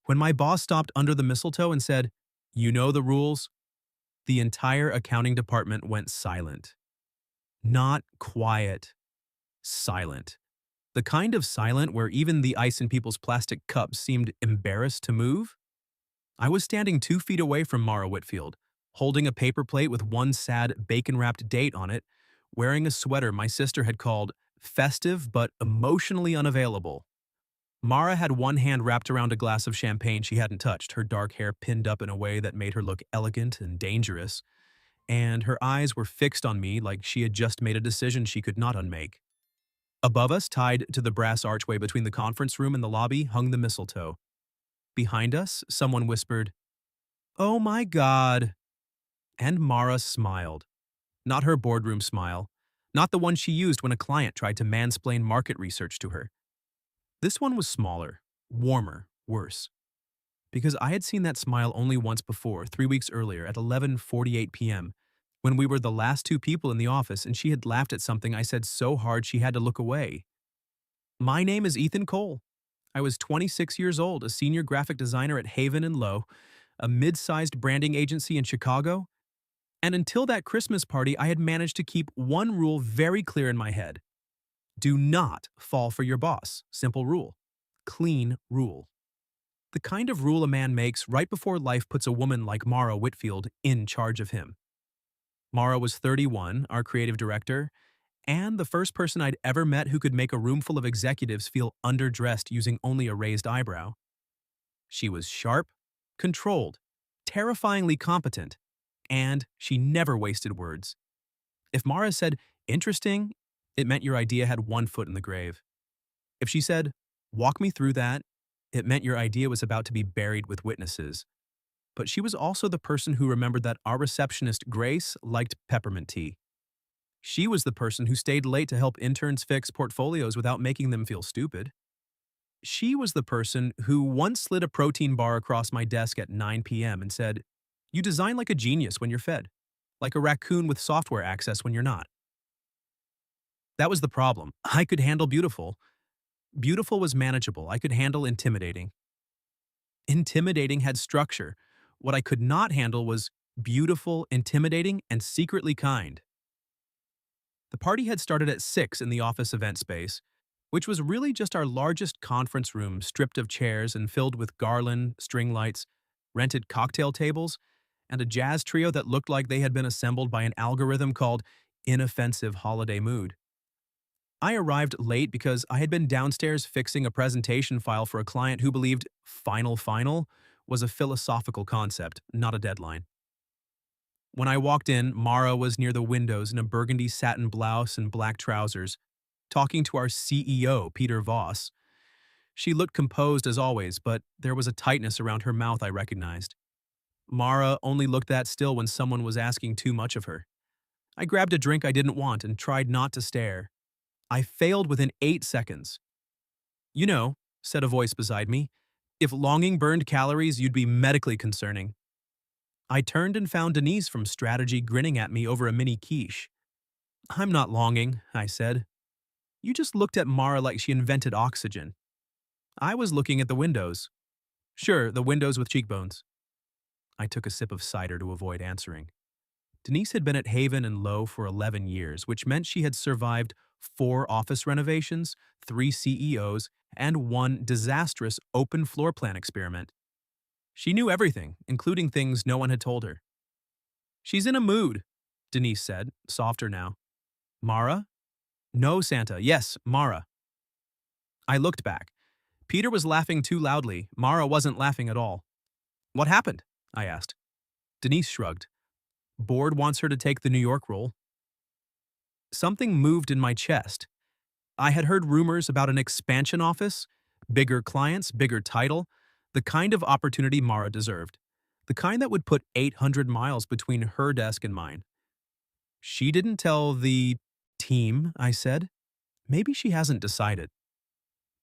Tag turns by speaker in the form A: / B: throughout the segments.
A: When my boss stopped under the mistletoe and said, "You know the rules," the entire accounting department went silent. Not quiet, silent. The kind of silent where even the ice in people's plastic cups seemed embarrassed to move. I was standing 2 feet away from Mara Whitfield, holding a paper plate with one sad bacon-wrapped date on it, wearing a sweater my sister had called festive but emotionally unavailable. Mara had one hand wrapped around a glass of champagne she hadn't touched, her dark hair pinned up in a way that made her look elegant and dangerous, and her eyes were fixed on me like she had just made a decision she could not unmake. Above us, tied to the brass archway between the conference room and the lobby, hung the mistletoe. Behind us, someone whispered, "Oh my God." And Mara smiled. Not her boardroom smile. Not the one she used when a client tried to mansplain market research to her. This one was smaller, warmer, worse. Because I had seen that smile only once before, 3 weeks earlier at 11:48 p.m., when we were the last two people in the office and she had laughed at something I said so hard she had to look away. My name is Ethan Cole. I was 26 years old, a senior graphic designer at Haven Lowe, a mid-sized branding agency in Chicago, and until that Christmas party I had managed to keep one rule very clear in my head. Do not fall for your boss. Simple rule. Clean rule. The kind of rule a man makes right before life puts a woman like Mara Whitfield in charge of him. Mara was 31, our creative director, and the first person I'd ever met who could make a room full of executives feel underdressed using only a raised eyebrow. She was sharp, controlled, terrifyingly competent, and she never wasted words. If Mara said, "interesting," it meant your idea had one foot in the grave. If she said, "walk me through that," it meant your idea was about to be buried with witnesses. But she was also the person who remembered that our receptionist, Grace, liked peppermint tea. She was the person who stayed late to help interns fix portfolios without making them feel stupid. She was the person who once slid a protein bar across my desk at 9 p.m. and said, "You design like a genius when you're fed, like a raccoon with software access when you're not." That was the problem. I could handle beautiful. Beautiful was manageable. I could handle intimidating. Intimidating had structure. What I could not handle was beautiful, intimidating, and secretly kind. The party had started at 6 in the office event space, which was really just our largest conference room stripped of chairs and filled with garland, string lights, rented cocktail tables, and a jazz trio that looked like they had been assembled by an algorithm called Inoffensive Holiday Mood. I arrived late because I had been downstairs fixing a presentation file for a client who believed final was a philosophical concept, not a deadline. When I walked in, Mara was near the windows in a burgundy satin blouse and black trousers, talking to our CEO, Peter Voss. She looked composed as always, but there was a tightness around her mouth I recognized. Mara only looked that still when someone was asking too much of her. I grabbed a drink I didn't want and tried not to stare. I failed within 8 seconds. "You know," said a voice beside me, "if longing burned calories, you'd be medically concerning." I turned and found Denise from Strategy grinning at me over a mini quiche. "I'm not longing," I said. "You just looked at Mara like she invented oxygen." "I was looking at the windows." "Sure, the windows with cheekbones." I took a sip of cider to avoid answering. Denise had been at Haven Lowe for 11 years, which meant she had survived 4 office renovations, 3 CEOs, and 1 disastrous open floor plan experiment. She knew everything, including things no one had told her. "She's in a mood," Denise said, softer now. "Mara?" "No, Santa. Yes, Mara." I looked back. Peter was laughing too loudly. Mara wasn't laughing at all. "What happened?" I asked. Denise shrugged. "Board wants her to take the New York role." Something moved in my chest. I had heard rumors about an expansion office, bigger clients, bigger title, the kind of opportunity Mara deserved, the kind that would put 800 miles between her desk and mine. "She didn't tell the team," I said. "Maybe she hasn't decided."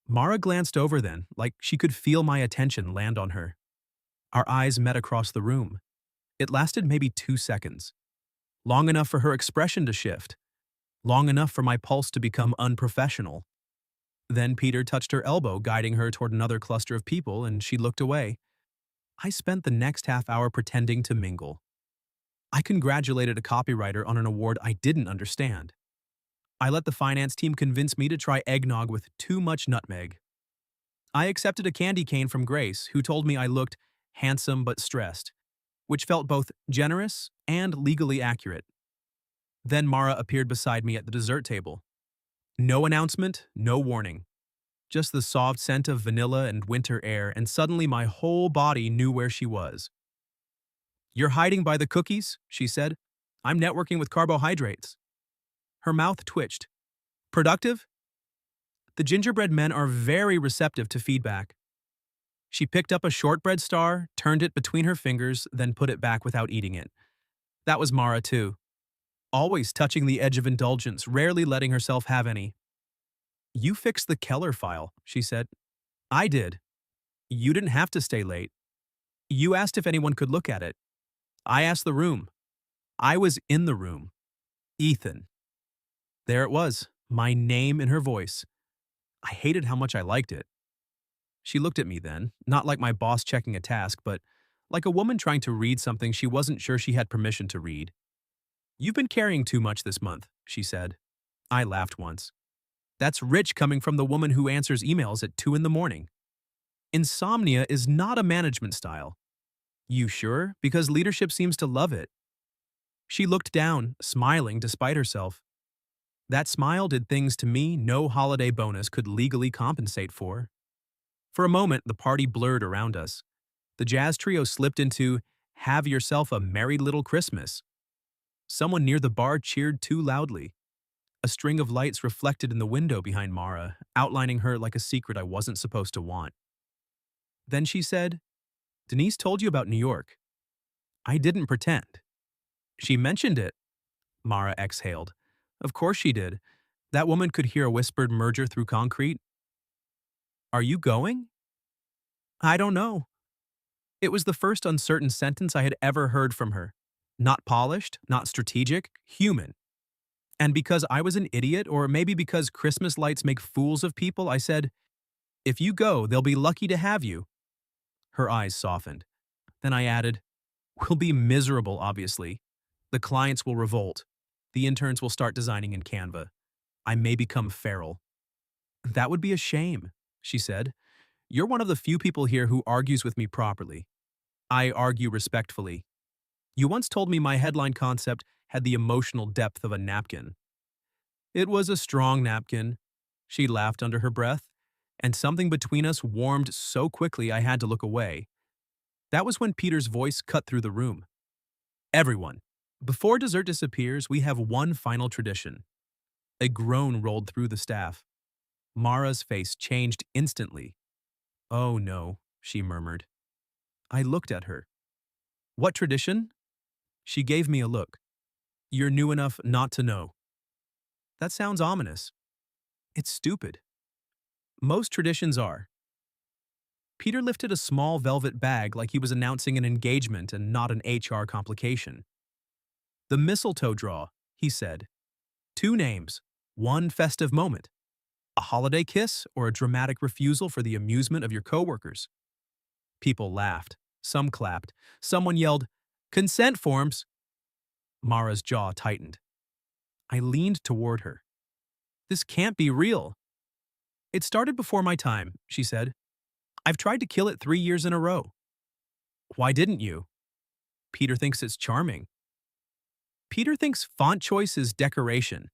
A: Mara glanced over then, like she could feel my attention land on her. Our eyes met across the room. It lasted maybe 2 seconds. Long enough for her expression to shift. Long enough for my pulse to become unprofessional. Then Peter touched her elbow, guiding her toward another cluster of people, and she looked away. I spent the next half hour pretending to mingle. I congratulated a copywriter on an award I didn't understand. I let the finance team convince me to try eggnog with too much nutmeg. I accepted a candy cane from Grace, who told me I looked handsome but stressed, which felt both generous and legally accurate. Then Mara appeared beside me at the dessert table. No announcement, no warning. Just the soft scent of vanilla and winter air, and suddenly my whole body knew where she was. "You're hiding by the cookies," she said. "I'm networking with carbohydrates." Her mouth twitched. "Productive?" The gingerbread men are very receptive to feedback. She picked up a shortbread star, turned it between her fingers, then put it back without eating it. That was Mara, too. Always touching the edge of indulgence, rarely letting herself have any. "You fixed the Keller file," she said. "I did. You didn't have to stay late. You asked if anyone could look at it. I asked the room. I was in the room. Ethan." There it was, my name in her voice. I hated how much I liked it. She looked at me then, not like my boss checking a task, but like a woman trying to read something she wasn't sure she had permission to read. "You've been carrying too much this month," she said. I laughed once. That's rich coming from the woman who answers emails at 2 in the morning. Insomnia is not a management style. You sure? Because leadership seems to love it. She looked down, smiling despite herself. That smile did things to me no holiday bonus could legally compensate for. For a moment, the party blurred around us. The jazz trio slipped into "Have Yourself a Merry Little Christmas." Someone near the bar cheered too loudly. A string of lights reflected in the window behind Mara, outlining her like a secret I wasn't supposed to want. Then she said, "Denise told you about New York." I didn't pretend. "She mentioned it," Mara exhaled. "Of course she did. That woman could hear a whispered merger through concrete." "Are you going?" "I don't know." It was the first uncertain sentence I had ever heard from her. Not polished, not strategic, human. And because I was an idiot, or maybe because Christmas lights make fools of people, I said, "If you go, they'll be lucky to have you." Her eyes softened. Then I added, "We'll be miserable, obviously. The clients will revolt. The interns will start designing in Canva. I may become feral." "That would be a shame," she said. "You're one of the few people here who argues with me properly." "I argue respectfully. You once told me my headline concept had the emotional depth of a napkin." "It was a strong napkin." She laughed under her breath, and something between us warmed so quickly I had to look away. That was when Peter's voice cut through the room. "Everyone, before dessert disappears, we have one final tradition." A groan rolled through the staff. Mara's face changed instantly. "Oh no," she murmured. I looked at her. "What tradition?" She gave me a look. "You're new enough not to know." That sounds ominous. It's stupid. Most traditions are. Peter lifted a small velvet bag like he was announcing an engagement and not an HR complication. "The mistletoe draw," he said. "Two names, one festive moment. A holiday kiss or a dramatic refusal for the amusement of your coworkers." People laughed. Some clapped. Someone yelled, "Consent forms!" Mara's jaw tightened. I leaned toward her. "This can't be real." "It started before my time," she said. "I've tried to kill it 3 years in a row." "Why didn't you?" "Peter thinks it's charming." "Peter thinks font choice is decoration."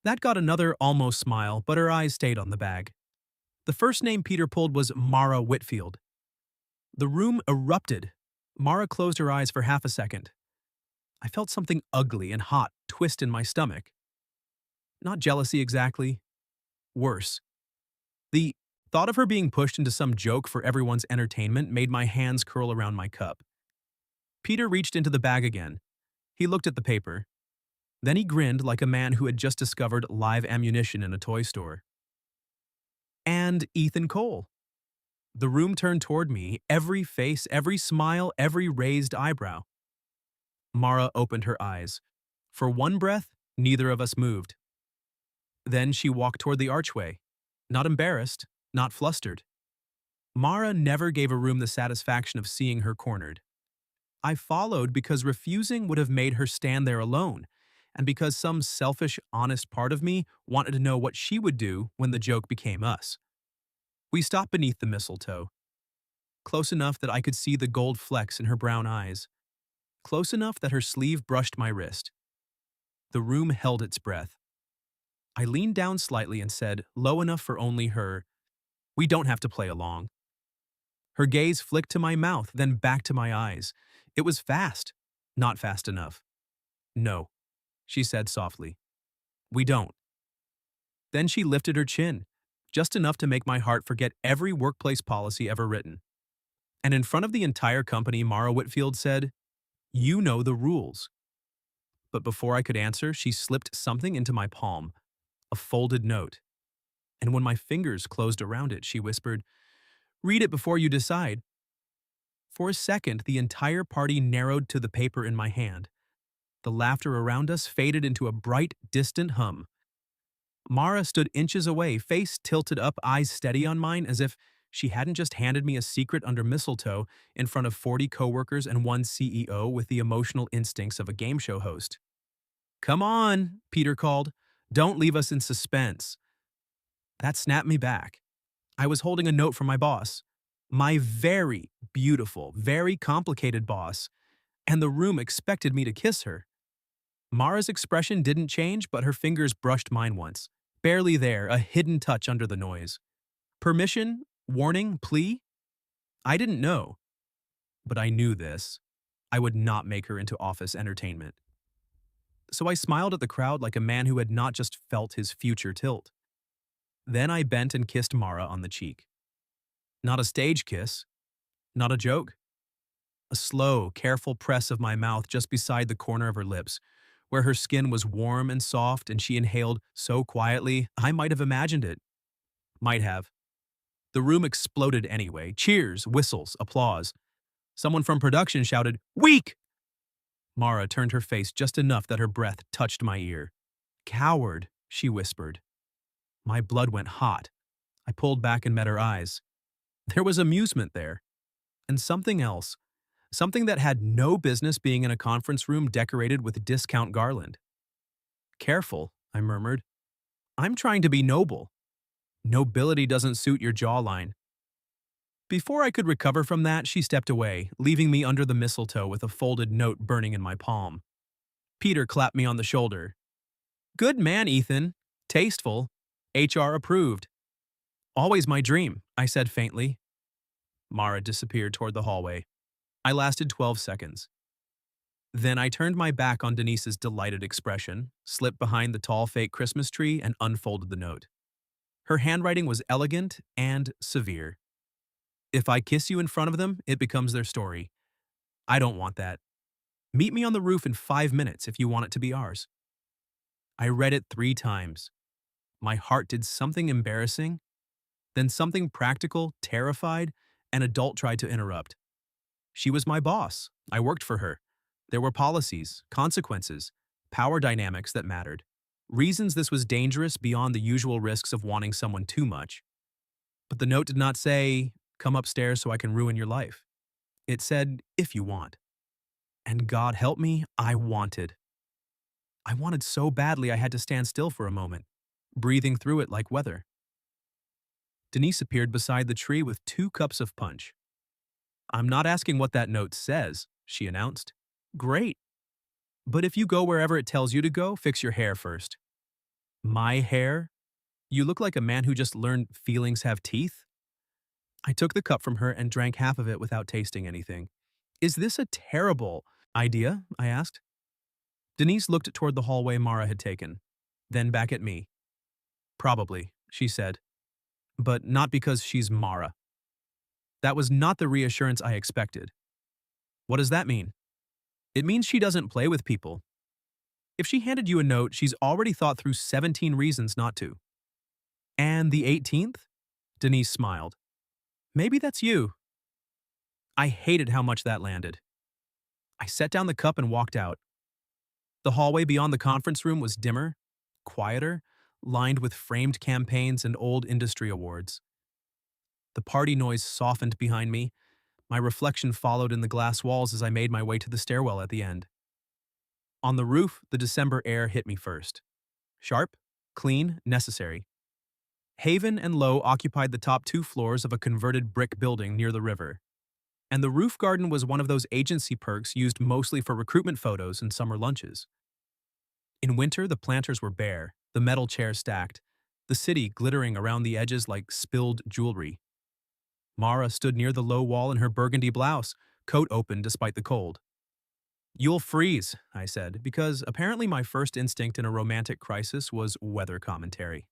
A: That got another almost smile, but her eyes stayed on the bag. The first name Peter pulled was Mara Whitfield. The room erupted. Mara closed her eyes for half a second. I felt something ugly and hot twist in my stomach. Not jealousy exactly. Worse. The thought of her being pushed into some joke for everyone's entertainment made my hands curl around my cup. Peter reached into the bag again. He looked at the paper. Then he grinned like a man who had just discovered live ammunition in a toy store. "And Ethan Cole." The room turned toward me, every face, every smile, every raised eyebrow. Mara opened her eyes. For one breath, neither of us moved. Then she walked toward the archway. Not embarrassed, not flustered. Mara never gave a room the satisfaction of seeing her cornered. I followed because refusing would have made her stand there alone, and because some selfish, honest part of me wanted to know what she would do when the joke became us. We stopped beneath the mistletoe, close enough that I could see the gold flecks in her brown eyes, close enough that her sleeve brushed my wrist. The room held its breath. I leaned down slightly and said, low enough for only her, "We don't have to play along." Her gaze flicked to my mouth, then back to my eyes. It was fast, not fast enough. "No," she said softly. "We don't." Then she lifted her chin, just enough to make my heart forget every workplace policy ever written. And in front of the entire company, Mara Whitfield said, "You know the rules." But before I could answer, she slipped something into my palm, a folded note. And when my fingers closed around it, she whispered, "Read it before you decide." For a second, the entire party narrowed to the paper in my hand. The laughter around us faded into a bright, distant hum. Mara stood inches away, face tilted up, eyes steady on mine, as if she hadn't just handed me a secret under mistletoe in front of 40 coworkers and one CEO with the emotional instincts of a game show host. "Come on," Peter called. "Don't leave us in suspense." That snapped me back. I was holding a note from my boss. My very beautiful, very complicated boss, and the room expected me to kiss her. Mara's expression didn't change, but her fingers brushed mine once. Barely there, a hidden touch under the noise. Permission? Warning? Plea? I didn't know. But I knew this. I would not make her into office entertainment. So I smiled at the crowd like a man who had not just felt his future tilt. Then I bent and kissed Mara on the cheek. Not a stage kiss. Not a joke. A slow, careful press of my mouth just beside the corner of her lips, where her skin was warm and soft and she inhaled so quietly, I might have imagined it. Might have. The room exploded anyway. Cheers, whistles, applause. Someone from production shouted, "Weak!" Mara turned her face just enough that her breath touched my ear. "Coward," she whispered. My blood went hot. I pulled back and met her eyes. There was amusement there. And something else. Something that had no business being in a conference room decorated with discount garland. "Careful," I murmured. "I'm trying to be noble. Nobility doesn't suit your jawline." Before I could recover from that, she stepped away, leaving me under the mistletoe with a folded note burning in my palm. Peter clapped me on the shoulder. "Good man, Ethan. Tasteful. HR approved." "Always my dream," I said faintly. Mara disappeared toward the hallway. I lasted 12 seconds. Then I turned my back on Denise's delighted expression, slipped behind the tall fake Christmas tree, and unfolded the note. Her handwriting was elegant and severe. "If I kiss you in front of them, it becomes their story. I don't want that. Meet me on the roof in 5 minutes if you want it to be ours." I read it 3 times. My heart did something embarrassing, then something practical, terrified, an adult tried to interrupt. She was my boss. I worked for her. There were policies, consequences, power dynamics that mattered. Reasons this was dangerous beyond the usual risks of wanting someone too much. But the note did not say, "Come upstairs so I can ruin your life." It said, "If you want." And God help me, I wanted. I wanted so badly I had to stand still for a moment, breathing through it like weather. Denise appeared beside the tree with 2 cups of punch. "I'm not asking what that note says," she announced. "Great. But if you go wherever it tells you to go, fix your hair first." "My hair? You look like a man who just learned feelings have teeth." I took the cup from her and drank half of it without tasting anything. "Is this a terrible idea?" I asked. Denise looked toward the hallway Mara had taken, then back at me. "Probably," she said. "But not because she's Mara." That was not the reassurance I expected. "What does that mean?" "It means she doesn't play with people. If she handed you a note, she's already thought through 17 reasons not to." "And the 18th? Denise smiled. "Maybe that's you." I hated how much that landed. I set down the cup and walked out. The hallway beyond the conference room was dimmer, quieter, lined with framed campaigns and old industry awards. The party noise softened behind me. My reflection followed in the glass walls as I made my way to the stairwell at the end. On the roof, the December air hit me first. Sharp, clean, necessary. Haven and Lowe occupied the top 2 floors of a converted brick building near the river. And the roof garden was one of those agency perks used mostly for recruitment photos and summer lunches. In winter, the planters were bare, the metal chairs stacked, the city glittering around the edges like spilled jewelry. Mara stood near the low wall in her burgundy blouse, coat open despite the cold. "You'll freeze," I said, because apparently my first instinct in a romantic crisis was weather commentary.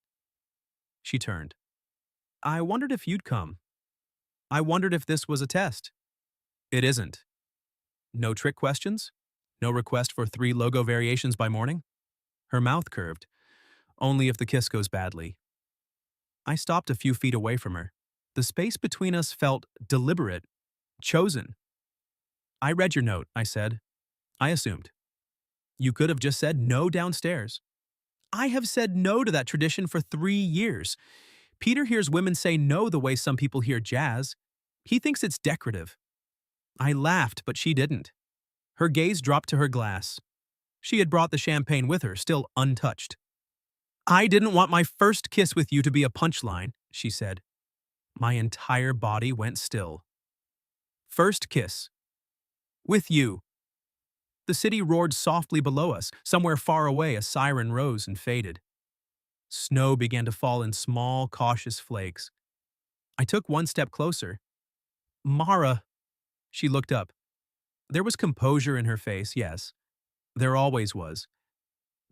A: She turned. "I wondered if you'd come. I wondered if this was a test." "It isn't." "No trick questions? No request for 3 logo variations by morning?" Her mouth curved. "Only if the kiss goes badly." I stopped a few feet away from her. The space between us felt deliberate, chosen. "I read your note," I said. "I assumed. You could have just said no downstairs." "I have said no to that tradition for 3 years. Peter hears women say no the way some people hear jazz. He thinks it's decorative." I laughed, but she didn't. Her gaze dropped to her glass. She had brought the champagne with her, still untouched. "I didn't want my first kiss with you to be a punchline," she said. My entire body went still. "First kiss. With you." The city roared softly below us. Somewhere far away, a siren rose and faded. Snow began to fall in small, cautious flakes. I took one step closer. "Mara." She looked up. There was composure in her face, yes. There always was.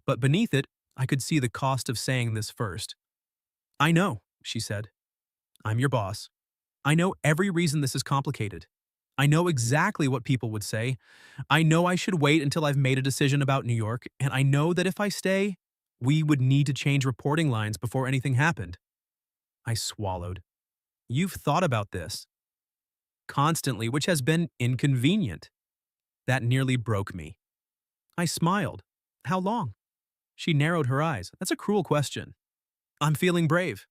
A: But beneath it, I could see the cost of saying this first. "I know," she said. "I'm your boss. I know every reason this is complicated. I know exactly what people would say. I know I should wait until I've made a decision about New York, and I know that if I stay, we would need to change reporting lines before anything happened." I swallowed. "You've thought about this." "Constantly, which has been inconvenient." That nearly broke me. I smiled. "How long?" She narrowed her eyes. "That's a cruel question." "I'm feeling brave.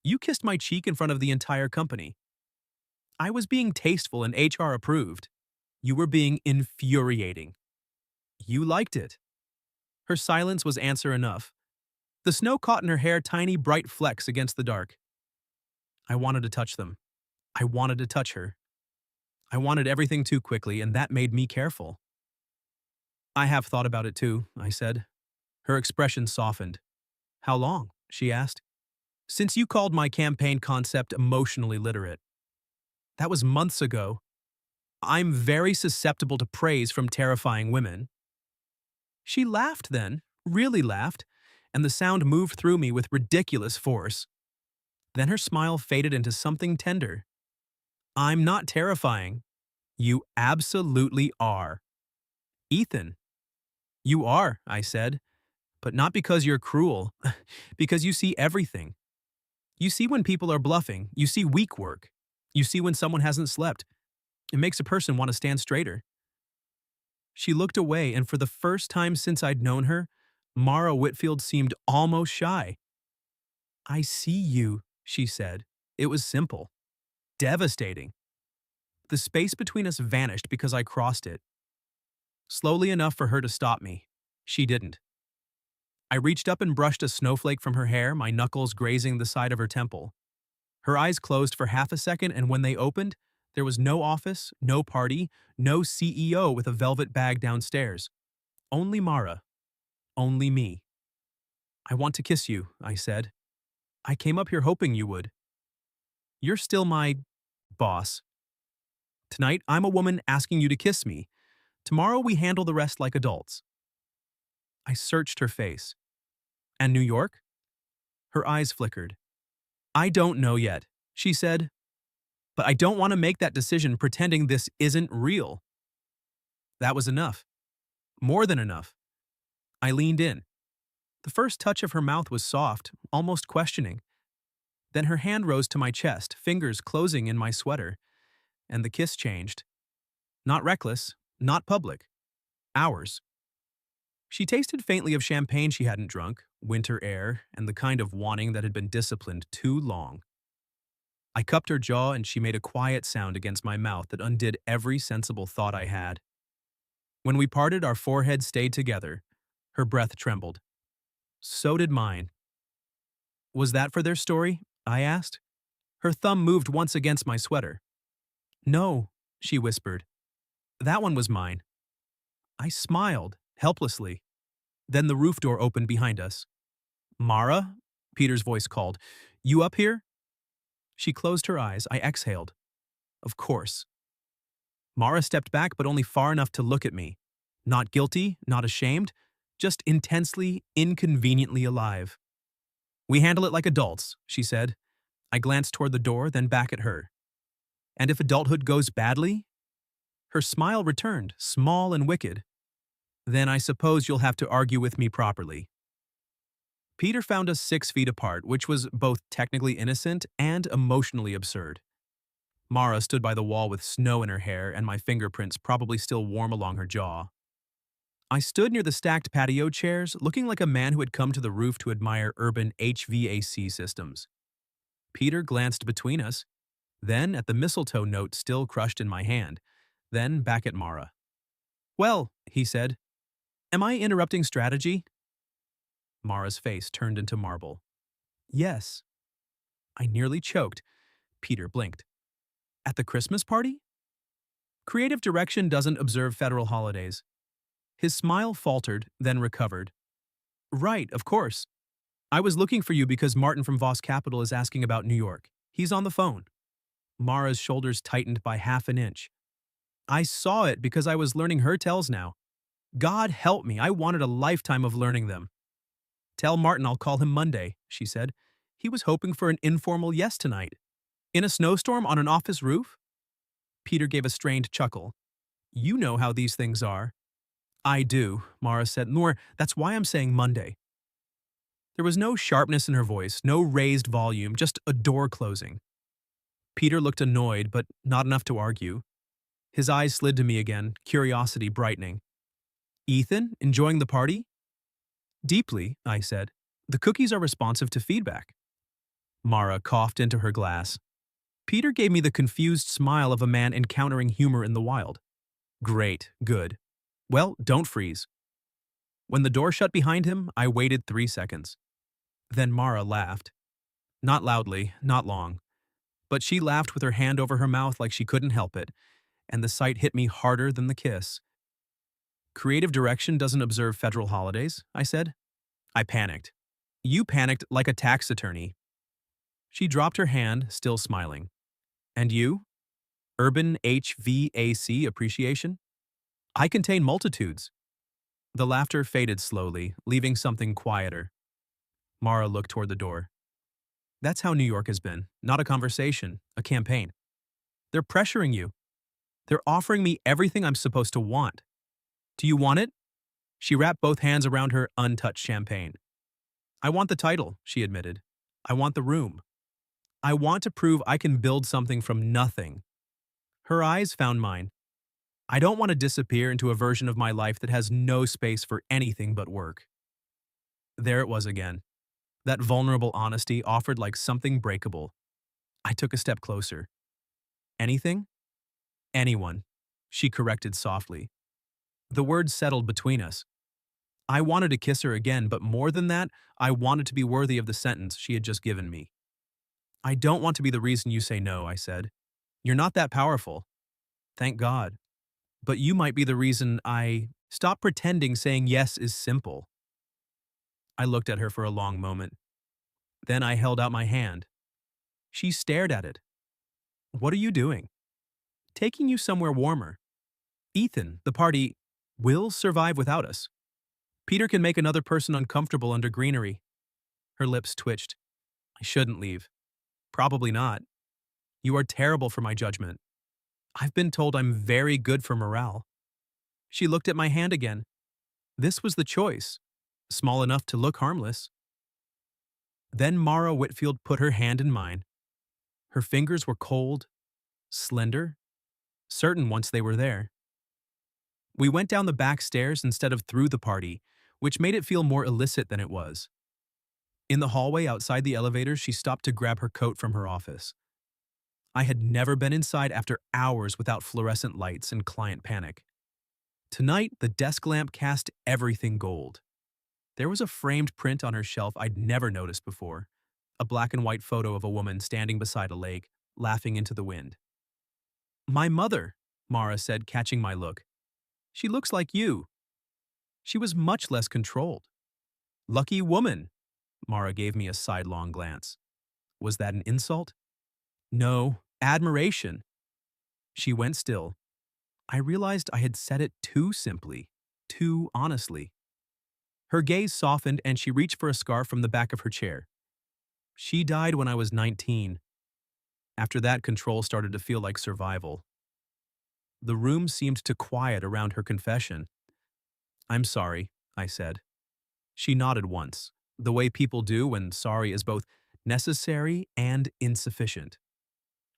A: You kissed my cheek in front of the entire company." "I was being tasteful and HR approved." "You were being infuriating." "You liked it." Her silence was answer enough. The snow caught in her hair tiny bright flecks against the dark. I wanted to touch them. I wanted to touch her. I wanted everything too quickly, and that made me careful. "I have thought about it too," I said. Her expression softened. "How long?" she asked. "Since you called my campaign concept emotionally literate." "That was months ago." "I'm very susceptible to praise from terrifying women." She laughed then, really laughed, and the sound moved through me with ridiculous force. Then her smile faded into something tender. "I'm not terrifying." "You absolutely are." "Ethan." "You are," I said, "but not because you're cruel, because you see everything. You see when people are bluffing, you see weak work, you see when someone hasn't slept. It makes a person want to stand straighter." She looked away, and for the first time since I'd known her, Mara Whitfield seemed almost shy. "I see you," she said. It was simple. Devastating. The space between us vanished because I crossed it. Slowly enough for her to stop me. She didn't. I reached up and brushed a snowflake from her hair, my knuckles grazing the side of her temple. Her eyes closed for half a second, and when they opened, there was no office, no party, no CEO with a velvet bag downstairs. Only Mara. Only me. "I want to kiss you," I said. "I came up here hoping you would." "You're still my boss. Tonight, I'm a woman asking you to kiss me. Tomorrow, we handle the rest like adults." I searched her face. "And New York?" Her eyes flickered. "I don't know yet," she said. "But I don't want to make that decision pretending this isn't real." That was enough. More than enough. I leaned in. The first touch of her mouth was soft, almost questioning. Then her hand rose to my chest, fingers closing in my sweater, and the kiss changed. Not reckless, not public. Ours. She tasted faintly of champagne she hadn't drunk, winter air, and the kind of wanting that had been disciplined too long. I cupped her jaw and she made a quiet sound against my mouth that undid every sensible thought I had. When we parted, our foreheads stayed together. Her breath trembled. So did mine. Was that for their story? I asked. Her thumb moved once against my sweater. No, she whispered. That one was mine. I smiled, helplessly. Then the roof door opened behind us. Mara? Peter's voice called. You up here? She closed her eyes. I exhaled. Of course. Mara stepped back, but only far enough to look at me. Not guilty, not ashamed, just intensely, inconveniently alive. We handle it like adults, she said. I glanced toward the door, then back at her. And if adulthood goes badly? Her smile returned, small and wicked. Then I suppose you'll have to argue with me properly. Peter found us 6 feet apart, which was both technically innocent and emotionally absurd. Mara stood by the wall with snow in her hair and my fingerprints probably still warm along her jaw. I stood near the stacked patio chairs, looking like a man who had come to the roof to admire urban HVAC systems. Peter glanced between us, then at the mistletoe note still crushed in my hand, then back at Mara. Well, he said, am I interrupting strategy? Mara's face turned into marble. Yes. I nearly choked. Peter blinked. At the Christmas party? Creative direction doesn't observe federal holidays. His smile faltered, then recovered. Right, of course. I was looking for you because Martin from Voss Capital is asking about New York. He's on the phone. Mara's shoulders tightened by half an inch. I saw it because I was learning her tells now. God help me, I wanted a lifetime of learning them. Tell Martin I'll call him Monday, she said. He was hoping for an informal yes tonight. In a snowstorm on an office roof? Peter gave a strained chuckle. You know how these things are. I do, Mara said. Nor, that's why I'm saying Monday. There was no sharpness in her voice, no raised volume, just a door closing. Peter looked annoyed, but not enough to argue. His eyes slid to me again, curiosity brightening. Ethan, enjoying the party? Deeply, I said. The cookies are responsive to feedback. Mara coughed into her glass. Peter gave me the confused smile of a man encountering humor in the wild. Great, good. Well, don't freeze. When the door shut behind him, I waited 3 seconds. Then Mara laughed. Not loudly, not long. But she laughed with her hand over her mouth like she couldn't help it, and the sight hit me harder than the kiss. Creative direction doesn't observe federal holidays, I said. I panicked. You panicked like a tax attorney. She dropped her hand, still smiling. And you? Urban HVAC appreciation? I contain multitudes. The laughter faded slowly, leaving something quieter. Mara looked toward the door. That's how New York has been. Not a conversation, a campaign. They're pressuring you. They're offering me everything I'm supposed to want. Do you want it? She wrapped both hands around her untouched champagne. I want the title, she admitted. I want the room. I want to prove I can build something from nothing. Her eyes found mine. I don't want to disappear into a version of my life that has no space for anything but work. There it was again. That vulnerable honesty offered like something breakable. I took a step closer. Anything? Anyone, she corrected softly. The words settled between us. I wanted to kiss her again, but more than that, I wanted to be worthy of the sentence she had just given me. I don't want to be the reason you say no, I said. You're not that powerful. Thank God. But you might be the reason I stop pretending saying yes is simple. I looked at her for a long moment. Then I held out my hand. She stared at it. What are you doing? Taking you somewhere warmer. Ethan, the party, will survive without us. Peter can make another person uncomfortable under greenery. Her lips twitched. I shouldn't leave. Probably not. You are terrible for my judgment. I've been told I'm very good for morale. She looked at my hand again. This was the choice. Small enough to look harmless. Then Mara Whitfield put her hand in mine. Her fingers were cold, slender, certain once they were there. We went down the back stairs instead of through the party, which made it feel more illicit than it was. In the hallway outside the elevator, she stopped to grab her coat from her office. I had never been inside after hours without fluorescent lights and client panic. Tonight, the desk lamp cast everything gold. There was a framed print on her shelf I'd never noticed before, a black and white photo of a woman standing beside a lake, laughing into the wind. "My mother," Mara said, catching my look. "She looks like you." She was much less controlled. "Lucky woman," Mara gave me a sidelong glance. Was that an insult? No, admiration. She went still. I realized I had said it too simply, too honestly. Her gaze softened and she reached for a scarf from the back of her chair. "She died when I was 19. After that, control started to feel like survival." The room seemed to quiet around her confession. "I'm sorry," I said. She nodded once, the way people do when sorry is both necessary and insufficient.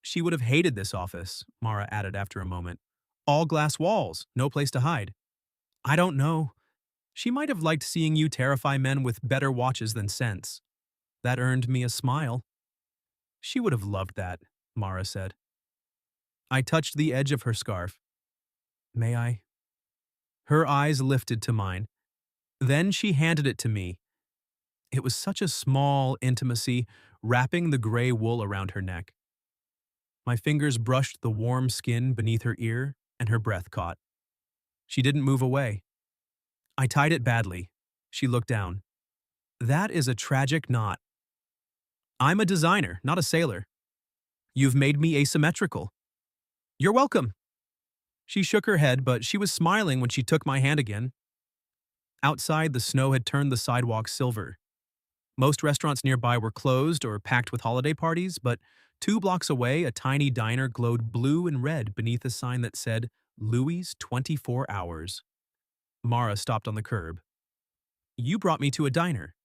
A: "She would have hated this office," Mara added after a moment. "All glass walls, no place to hide." "I don't know. She might have liked seeing you terrify men with better watches than sense." That earned me a smile. "She would have loved that," Mara said. I touched the edge of her scarf. "May I?" Her eyes lifted to mine. Then she handed it to me. It was such a small intimacy, wrapping the gray wool around her neck. My fingers brushed the warm skin beneath her ear, and her breath caught. She didn't move away. "I tied it badly." She looked down. "That is a tragic knot. I'm a designer, not a sailor. You've made me asymmetrical." "You're welcome." She shook her head, but she was smiling when she took my hand again. Outside, the snow had turned the sidewalk silver. Most restaurants nearby were closed or packed with holiday parties, but 2 blocks away, a tiny diner glowed blue and red beneath a sign that said, "Louie's 24 Hours." Mara stopped on the curb. "You brought me to a diner."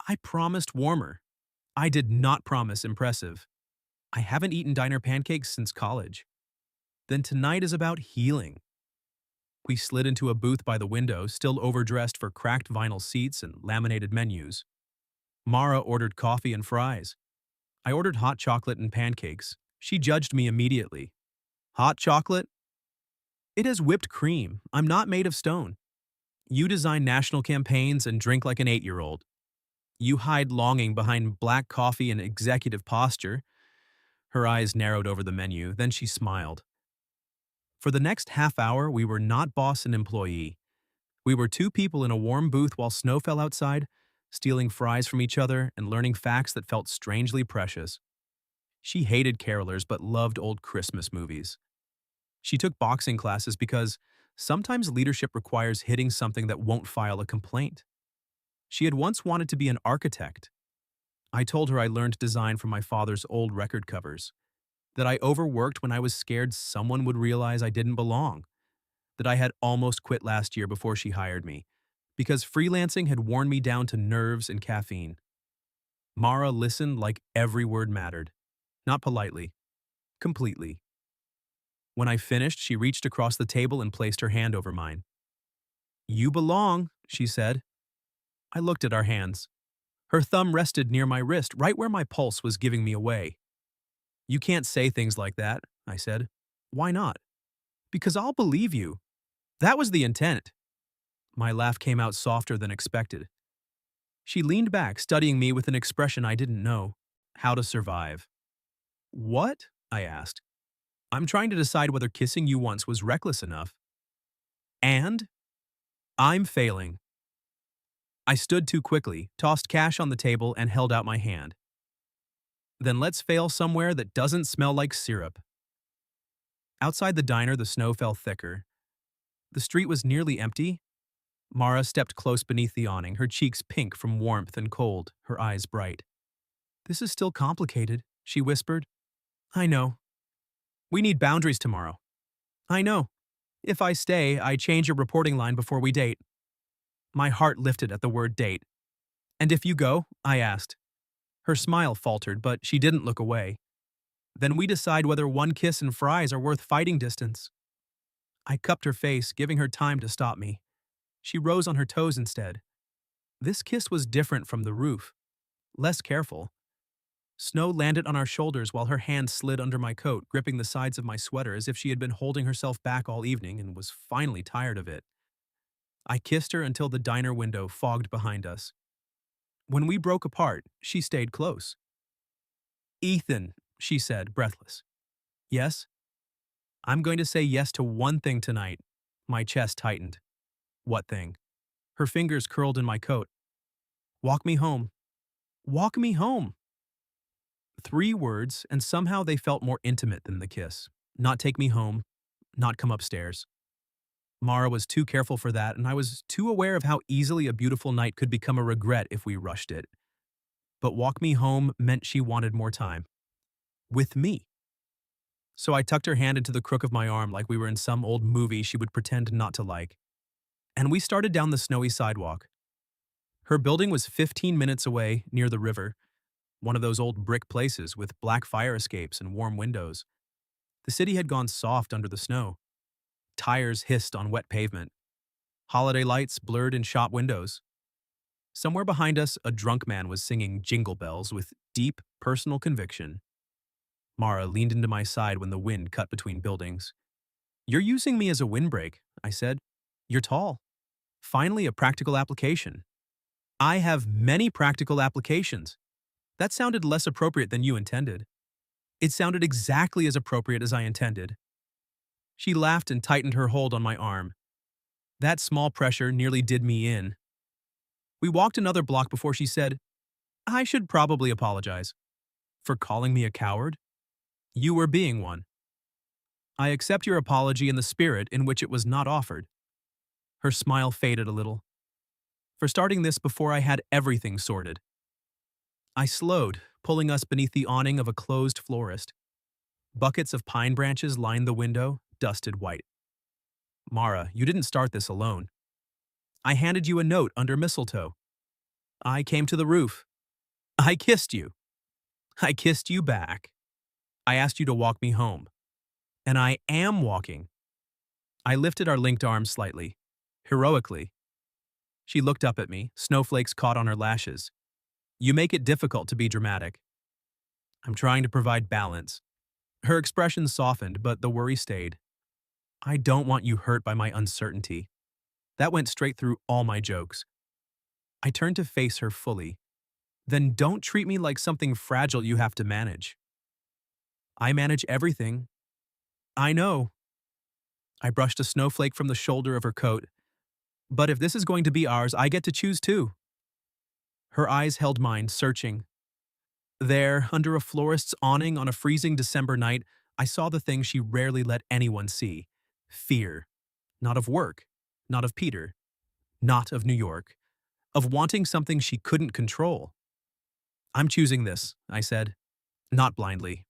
A: I promised warmer. I did not promise impressive. I haven't eaten diner pancakes since college. Then tonight is about healing. We slid into a booth by the window, still overdressed for cracked vinyl seats and laminated menus. Mara ordered coffee and fries. I ordered hot chocolate and pancakes. She judged me immediately. "Hot chocolate? It has whipped cream. I'm not made of stone. You design national campaigns and drink like an 8-year-old. You hide longing behind black coffee and executive posture." Her eyes narrowed over the menu, then she smiled. For the next half hour, we were not boss and employee. We were two people in a warm booth while snow fell outside, stealing fries from each other and learning facts that felt strangely precious. She hated carolers but loved old Christmas movies. She took boxing classes because sometimes leadership requires hitting something that won't file a complaint. She had once wanted to be an architect. I told her I learned design from my father's old record covers, that I overworked when I was scared someone would realize I didn't belong, that I had almost quit last year before she hired me, because freelancing had worn me down to nerves and caffeine. Mara listened like every word mattered, not politely, completely. When I finished, she reached across the table and placed her hand over mine. "You belong," she said. I looked at our hands. Her thumb rested near my wrist, right where my pulse was giving me away. "You can't say things like that," I said. "Why not?" "Because I'll believe you. That was the intent." My laugh came out softer than expected. She leaned back, studying me with an expression I didn't know. "How to survive." "What?" I asked. "I'm trying to decide whether kissing you once was reckless enough." "And?" "I'm failing." I stood too quickly, tossed cash on the table, and held out my hand. "Then let's fail somewhere that doesn't smell like syrup." Outside the diner, the snow fell thicker. The street was nearly empty. Mara stepped close beneath the awning, her cheeks pink from warmth and cold, her eyes bright. "This is still complicated," she whispered. "I know. We need boundaries tomorrow." "I know. If I stay, I change your reporting line before we date." My heart lifted at the word date. "And if you go?" I asked. Her smile faltered, but she didn't look away. "Then we decide whether one kiss and fries are worth fighting distance." I cupped her face, giving her time to stop me. She rose on her toes instead. This kiss was different from the roof, less careful. Snow landed on our shoulders while her hand slid under my coat, gripping the sides of my sweater as if she had been holding herself back all evening and was finally tired of it. I kissed her until the diner window fogged behind us. When we broke apart, she stayed close. "Ethan," she said, breathless. "Yes?" "I'm going to say yes to one thing tonight." My chest tightened. "What thing?" Her fingers curled in my coat. "Walk me home." "Walk me home." 3 words, and somehow they felt more intimate than the kiss. Not take me home, not come upstairs. Mara was too careful for that, and I was too aware of how easily a beautiful night could become a regret if we rushed it. But walk me home meant she wanted more time. With me. So I tucked her hand into the crook of my arm like we were in some old movie she would pretend not to like. And we started down the snowy sidewalk. Her building was 15 minutes away, near the river, one of those old brick places with black fire escapes and warm windows. The city had gone soft under the snow. Tires hissed on wet pavement. Holiday lights blurred in shop windows. Somewhere behind us, a drunk man was singing Jingle Bells with deep, personal conviction. Mara leaned into my side when the wind cut between buildings. "You're using me as a windbreak," I said. "You're tall. Finally, a practical application." "I have many practical applications." That sounded less appropriate than you intended. It sounded exactly as appropriate as I intended. She laughed and tightened her hold on my arm. That small pressure nearly did me in. We walked another block before she said, "I should probably apologize." "For calling me a coward?" "You were being one." "I accept your apology in the spirit in which it was not offered." Her smile faded a little. "For starting this before I had everything sorted." I slowed, pulling us beneath the awning of a closed florist. Buckets of pine branches lined the window, dusted white. "Mara, you didn't start this alone. I handed you a note under mistletoe. I came to the roof. I kissed you. I kissed you back. I asked you to walk me home. And I am walking." I lifted our linked arms slightly, heroically. She looked up at me, snowflakes caught on her lashes. "You make it difficult to be dramatic." "I'm trying to provide balance." Her expression softened, but the worry stayed. "I don't want you hurt by my uncertainty." That went straight through all my jokes. I turned to face her fully. "Then don't treat me like something fragile you have to manage." "I manage everything." "I know." I brushed a snowflake from the shoulder of her coat. "But if this is going to be ours, I get to choose too." Her eyes held mine, searching. There, under a florist's awning on a freezing December night, I saw the thing she rarely let anyone see. Fear. Not of work. Not of Peter. Not of New York. Of wanting something she couldn't control. "I'm choosing this," I said. Not blindly.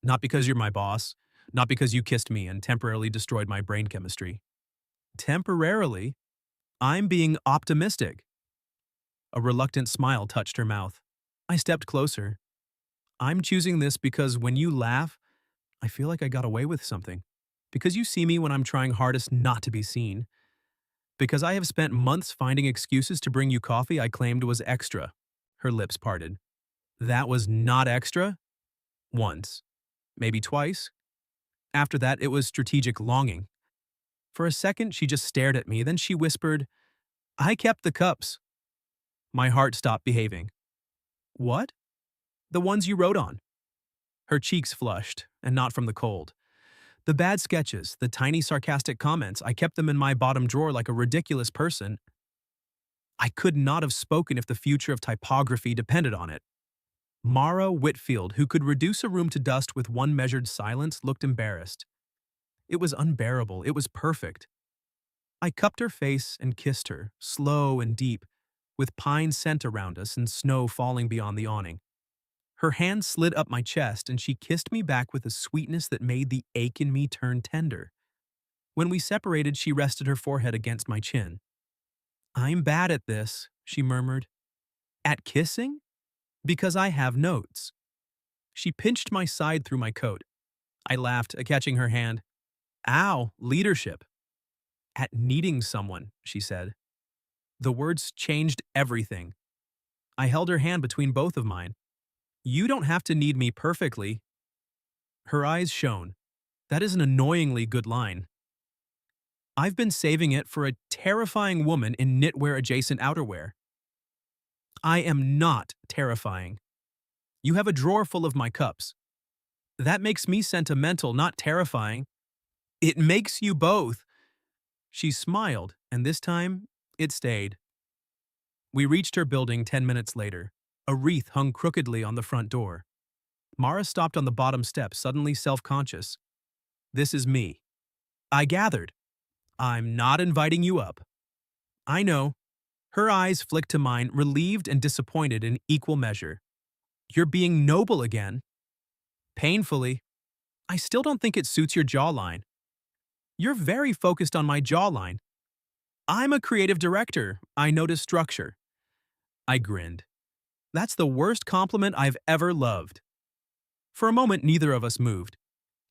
A: Not because you're my boss. Not because you kissed me and temporarily destroyed my brain chemistry. Temporarily? I'm being optimistic. A reluctant smile touched her mouth. I stepped closer. "I'm choosing this because when you laugh, I feel like I got away with something. Because you see me when I'm trying hardest not to be seen. Because I have spent months finding excuses to bring you coffee I claimed was extra." Her lips parted. "That was not extra?" "Once. Maybe twice. After that, it was strategic longing." For a second, she just stared at me, then she whispered, "I kept the cups." My heart stopped behaving. "What?" "The ones you wrote on." Her cheeks flushed, and not from the cold. "The bad sketches, the tiny sarcastic comments, I kept them in my bottom drawer like a ridiculous person." I could not have spoken if the future of typography depended on it. Mara Whitfield, who could reduce a room to dust with one measured silence, looked embarrassed. It was unbearable. It was perfect. I cupped her face and kissed her, slow and deep, with pine scent around us and snow falling beyond the awning. Her hand slid up my chest and she kissed me back with a sweetness that made the ache in me turn tender. When we separated, she rested her forehead against my chin. "I'm bad at this," she murmured. "At kissing? Because I have notes." She pinched my side through my coat. I laughed, catching her hand. "Ow, leadership." "At needing someone," she said. The words changed everything. I held her hand between both of mine. You don't have to need me perfectly. Her eyes shone. That is an annoyingly good line. I've been saving it for a terrifying woman in knitwear-adjacent outerwear. I am not terrifying. You have a drawer full of my cups. That makes me sentimental, not terrifying. It makes you both. She smiled, and this time, it stayed. We reached her building 10 minutes later. A wreath hung crookedly on the front door. Mara stopped on the bottom step, suddenly self-conscious. This is me. I gathered. I'm not inviting you up. I know. Her eyes flicked to mine, relieved and disappointed in equal measure. You're being noble again. Painfully. I still don't think it suits your jawline. You're very focused on my jawline. I'm a creative director. I notice structure. I grinned. That's the worst compliment I've ever loved. For a moment, neither of us moved.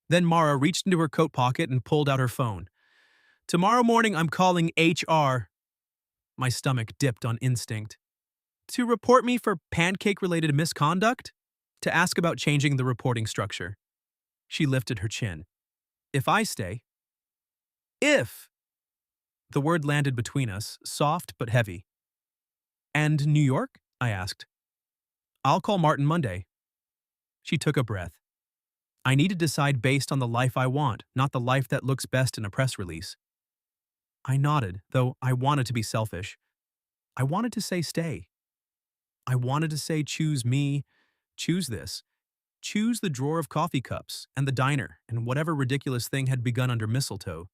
A: Then Mara reached into her coat pocket and pulled out her phone. Tomorrow morning, I'm calling HR. My stomach dipped on instinct. To report me for pancake-related misconduct? To ask about changing the reporting structure. She lifted her chin. If I stay. If! The word landed between us, soft but heavy. And New York? I asked. I'll call Martin Monday. She took a breath. I need to decide based on the life I want, not the life that looks best in a press release. I nodded, though I wanted to be selfish. I wanted to say stay. I wanted to say choose me, choose this. Choose the drawer of coffee cups and the diner and whatever ridiculous thing had begun under Mistletoe.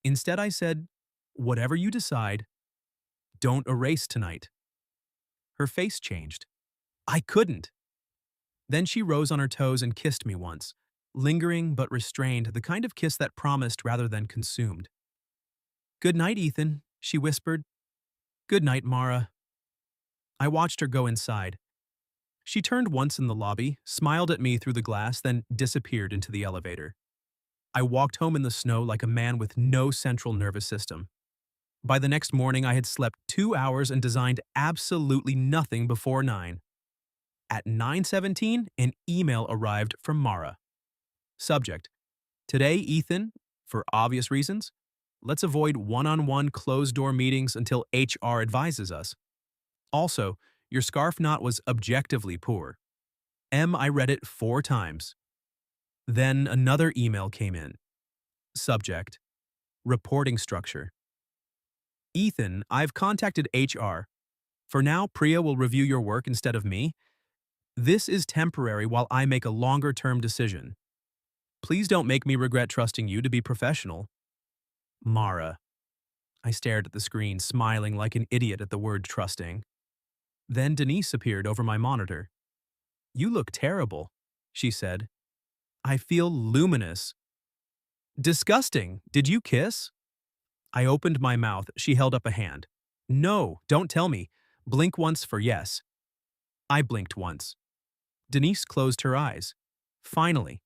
A: Instead, I said, whatever you decide, don't erase tonight. Her face changed. I couldn't. Then she rose on her toes and kissed me once, lingering but restrained, the kind of kiss that promised rather than consumed. Good night, Ethan, she whispered. Good night, Mara. I watched her go inside. She turned once in the lobby, smiled at me through the glass, then disappeared into the elevator. I walked home in the snow like a man with no central nervous system. By the next morning, I had slept 2 hours and designed absolutely nothing before 9. At 9:17, an email arrived from Mara. Subject: Today, Ethan, for obvious reasons, let's avoid one-on-one closed-door meetings until HR advises us. Also, your scarf knot was objectively poor. I read it 4 times. Then another email came in. Subject: Reporting structure. Ethan, I've contacted HR. For now, Priya will review your work instead of me. This is temporary while I make a longer-term decision. Please don't make me regret trusting you to be professional. Mara. I stared at the screen, smiling like an idiot at the word trusting. Then Denise appeared over my monitor. You look terrible, she said. I feel luminous. Disgusting. Did you kiss? I opened my mouth. She held up a hand. No, don't tell me. Blink once for yes. I blinked once. Denise closed her eyes. Finally,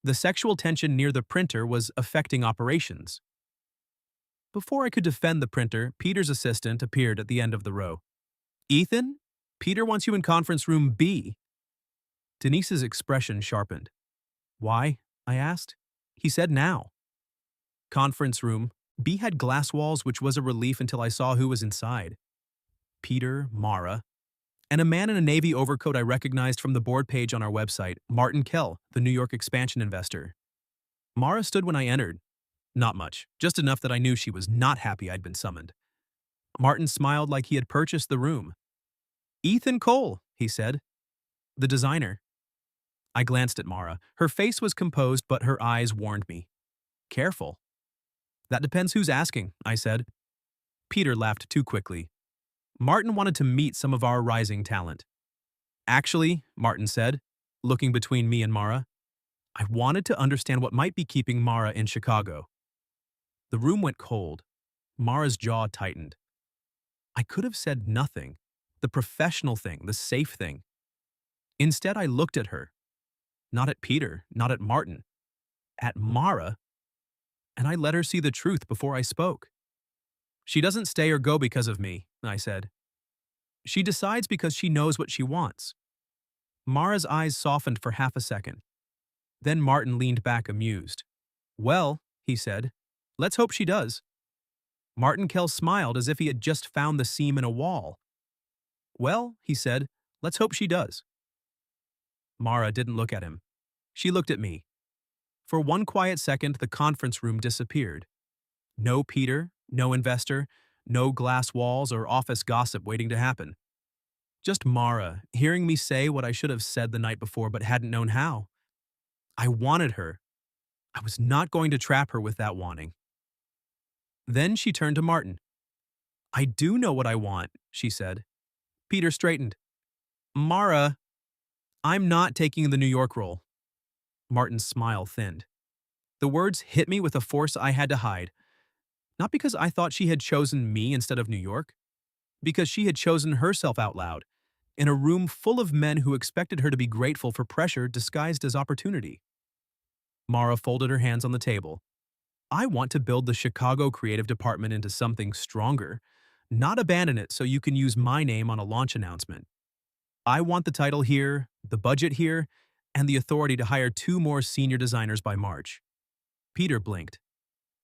A: the sexual tension near the printer was affecting operations. Before I could defend the printer, Peter's assistant appeared at the end of the row. Ethan, Peter wants you in conference room B. Denise's expression sharpened. Why? I asked. He said now. Conference room. B had glass walls, which was a relief until I saw who was inside. Peter, Mara, and a man in a navy overcoat I recognized from the board page on our website, Martin Kell, the New York expansion investor. Mara stood when I entered. Not much, just enough that I knew she was not happy I'd been summoned. Martin smiled like he had purchased the room. Ethan Cole, he said. The designer. I glanced at Mara. Her face was composed, but her eyes warned me. Careful. That depends who's asking, I said. Peter laughed too quickly. Martin wanted to meet some of our rising talent. Actually, Martin said, looking between me and Mara, I wanted to understand what might be keeping Mara in Chicago. The room went cold. Mara's jaw tightened. I could have said nothing, the professional thing, the safe thing. Instead, I looked at her. Not at Peter, not at Martin. At Mara. And I let her see the truth before I spoke. She doesn't stay or go because of me, I said. She decides because she knows what she wants. Mara's eyes softened for half a second. Then Martin leaned back amused. Well, he said, let's hope she does. Martin Kell smiled as if he had just found the seam in a wall. Well, he said, let's hope she does. Mara didn't look at him. She looked at me. For one quiet second, the conference room disappeared. No Peter, no investor, no glass walls or office gossip waiting to happen. Just Mara, hearing me say what I should have said the night before but hadn't known how. I wanted her. I was not going to trap her with that wanting. Then she turned to Martin. I do know what I want, she said. Peter straightened. Mara, I'm not taking the New York role. Martin's smile thinned. The words hit me with a force I had to hide. Not because I thought she had chosen me instead of New York. Because she had chosen herself out loud, in a room full of men who expected her to be grateful for pressure disguised as opportunity. Mara folded her hands on the table. I want to build the Chicago creative department into something stronger, not abandon it so you can use my name on a launch announcement. I want the title here, the budget here, and the authority to hire 2 more senior designers by March. Peter blinked.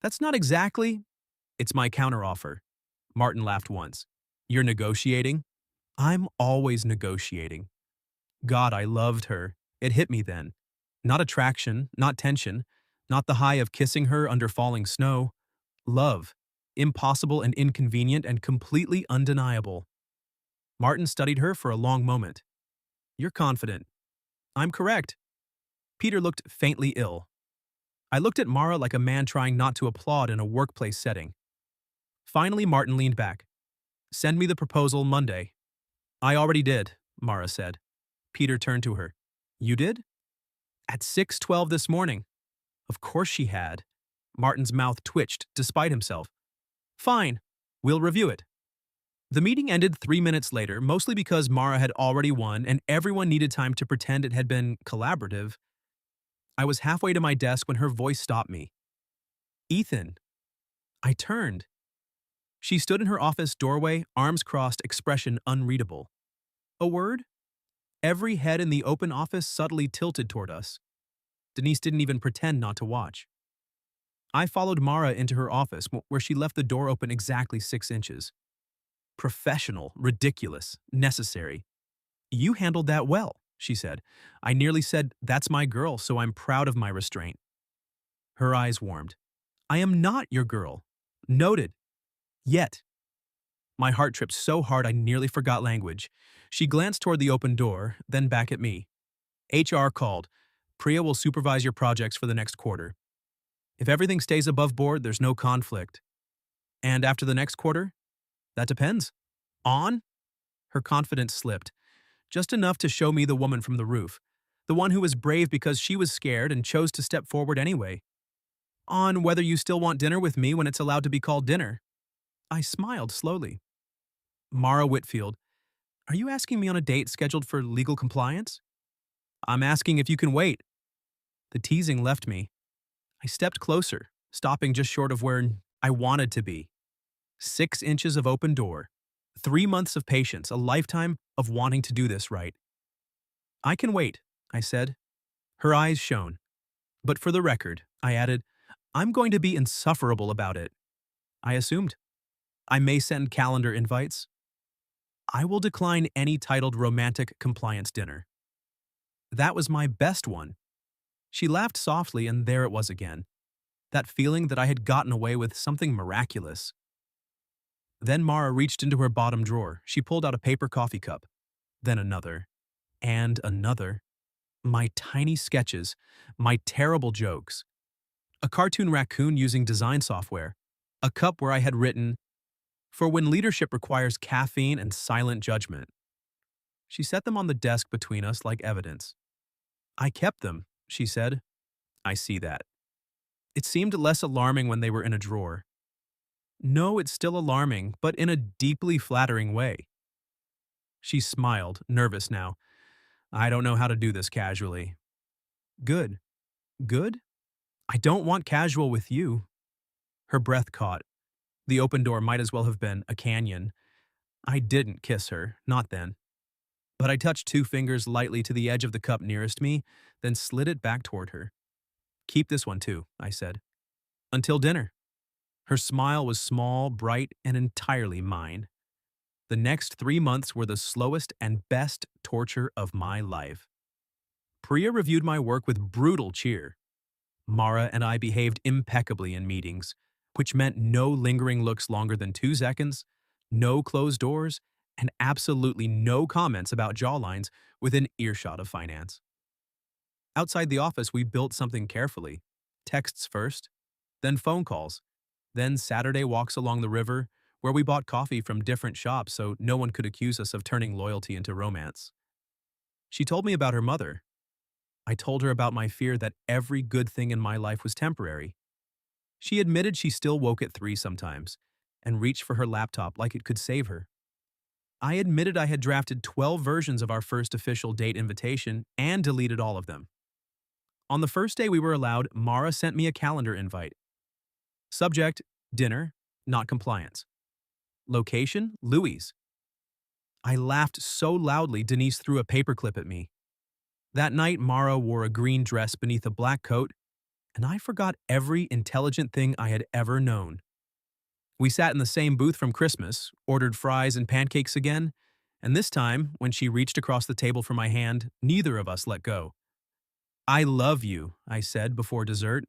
A: That's not exactly. It's my counteroffer. Martin laughed once. You're negotiating? I'm always negotiating. God, I loved her. It hit me then. Not attraction, not tension, not the high of kissing her under falling snow. Love. Impossible and inconvenient and completely undeniable. Martin studied her for a long moment. You're confident. I'm correct. Peter looked faintly ill. I looked at Mara like a man trying not to applaud in a workplace setting. Finally, Martin leaned back. Send me the proposal Monday. I already did, Mara said. Peter turned to her. You did? At 6:12 this morning. Of course she had. Martin's mouth twitched despite himself. Fine. We'll review it. The meeting ended 3 minutes later, mostly because Mara had already won and everyone needed time to pretend it had been collaborative. I was halfway to my desk when her voice stopped me. Ethan. I turned. She stood in her office doorway, arms crossed, expression unreadable. A word? Every head in the open office subtly tilted toward us. Denise didn't even pretend not to watch. I followed Mara into her office, where she left the door open exactly 6 inches. Professional, ridiculous, necessary. You handled that well, she said. I nearly said, that's my girl, so I'm proud of my restraint. Her eyes warmed. I am not your girl. Noted. Yet. My heart tripped so hard I nearly forgot language. She glanced toward the open door, then back at me. HR called. Priya will supervise your projects for the next quarter. If everything stays above board, there's no conflict. And after the next quarter? That depends. On? Her confidence slipped. Just enough to show me the woman from the roof. The one who was brave because she was scared and chose to step forward anyway. On whether you still want dinner with me when it's allowed to be called dinner. I smiled slowly. Mara Whitfield, are you asking me on a date scheduled for legal compliance? I'm asking if you can wait. The teasing left me. I stepped closer, stopping just short of where I wanted to be. 6 inches of open door. 3 months of patience, a lifetime of wanting to do this right. I can wait, I said. Her eyes shone. But for the record, I added, I'm going to be insufferable about it. I assumed. I may send calendar invites. I will decline any titled romantic compliance dinner. That was my best one. She laughed softly, and there it was again. That feeling that I had gotten away with something miraculous. Then Mara reached into her bottom drawer. She pulled out a paper coffee cup. Then another. And another. My tiny sketches. My terrible jokes. A cartoon raccoon using design software. A cup where I had written, for when leadership requires caffeine and silent judgment. She set them on the desk between us like evidence. I kept them, she said. I see that. It seemed less alarming when they were in a drawer. No, it's still alarming, but in a deeply flattering way. She smiled, nervous now. I don't know how to do this casually. Good. Good? I don't want casual with you. Her breath caught. The open door might as well have been a canyon. I didn't kiss her, not then. But I touched two fingers lightly to the edge of the cup nearest me, then slid it back toward her. Keep this one too, I said. Until dinner. Her smile was small, bright, and entirely mine. The next 3 months were the slowest and best torture of my life. Priya reviewed my work with brutal cheer. Mara and I behaved impeccably in meetings, which meant no lingering looks longer than 2 seconds, no closed doors, and absolutely no comments about jawlines within earshot of finance. Outside the office, we built something carefully. Texts first, then phone calls, then Saturday walks along the river, where we bought coffee from different shops so no one could accuse us of turning loyalty into romance. She told me about her mother. I told her about my fear that every good thing in my life was temporary. She admitted she still woke at 3 sometimes and reached for her laptop like it could save her. I admitted I had drafted 12 versions of our first official date invitation and deleted all of them. On the first day we were allowed, Mara sent me a calendar invite. Subject, dinner, not compliance. Location, Louis. I laughed so loudly Denise threw a paperclip at me. That night, Mara wore a green dress beneath a black coat, and I forgot every intelligent thing I had ever known. We sat in the same booth from Christmas, ordered fries and pancakes again, and this time, when she reached across the table for my hand, neither of us let go. I love you, I said before dessert.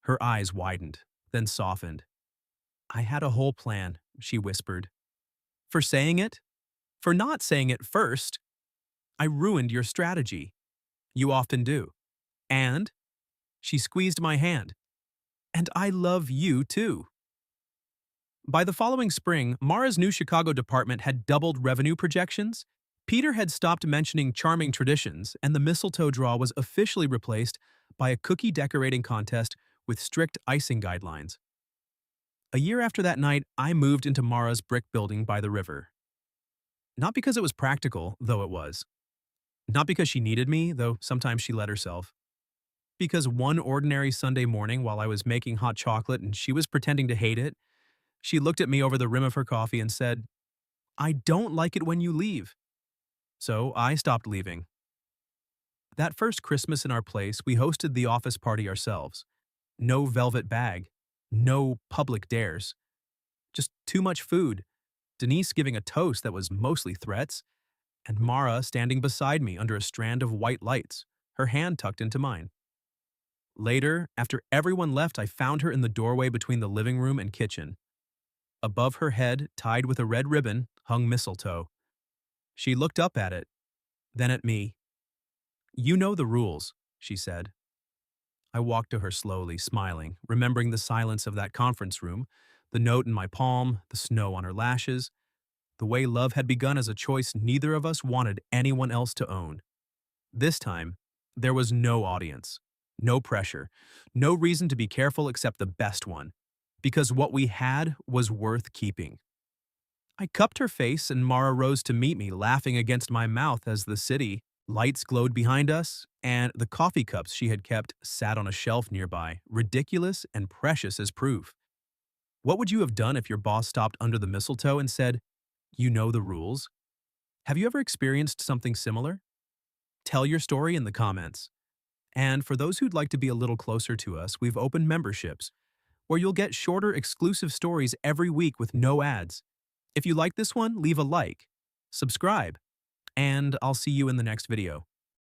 A: Her eyes widened, then softened. I had a whole plan, she whispered. For saying it? For not saying it first. I ruined your strategy. You often do. And? She squeezed my hand. And I love you too. By the following spring, Mara's new Chicago department had doubled revenue projections. Peter had stopped mentioning charming traditions, and the mistletoe draw was officially replaced by a cookie decorating contest with strict icing guidelines. A year after that night, I moved into Mara's brick building by the river. Not because it was practical, though it was. Not because she needed me, though sometimes she let herself. Because one ordinary Sunday morning while I was making hot chocolate and she was pretending to hate it, she looked at me over the rim of her coffee and said, I don't like it when you leave. So I stopped leaving. That first Christmas in our place, we hosted the office party ourselves. No velvet bag. No public dares. Just too much food. Denise giving a toast that was mostly threats, and Mara standing beside me under a strand of white lights, her hand tucked into mine. Later, after everyone left, I found her in the doorway between the living room and kitchen. Above her head, tied with a red ribbon, hung mistletoe. She looked up at it, then at me. You know the rules, she said. I walked to her slowly, smiling, remembering the silence of that conference room, the note in my palm, the snow on her lashes, the way love had begun as a choice neither of us wanted anyone else to own. This time, there was no audience, no pressure, no reason to be careful except the best one, because what we had was worth keeping. I cupped her face and Mara rose to meet me, laughing against my mouth as the city lights glowed behind us, and the coffee cups she had kept sat on a shelf nearby, ridiculous and precious as proof. What would you have done if your boss stopped under the mistletoe and said, you know the rules? Have you ever experienced something similar? Tell your story in the comments. And for those who'd like to be a little closer to us, we've opened memberships, where you'll get shorter exclusive stories every week with no ads. If you like this one, leave a like, subscribe, and I'll see you in the next video.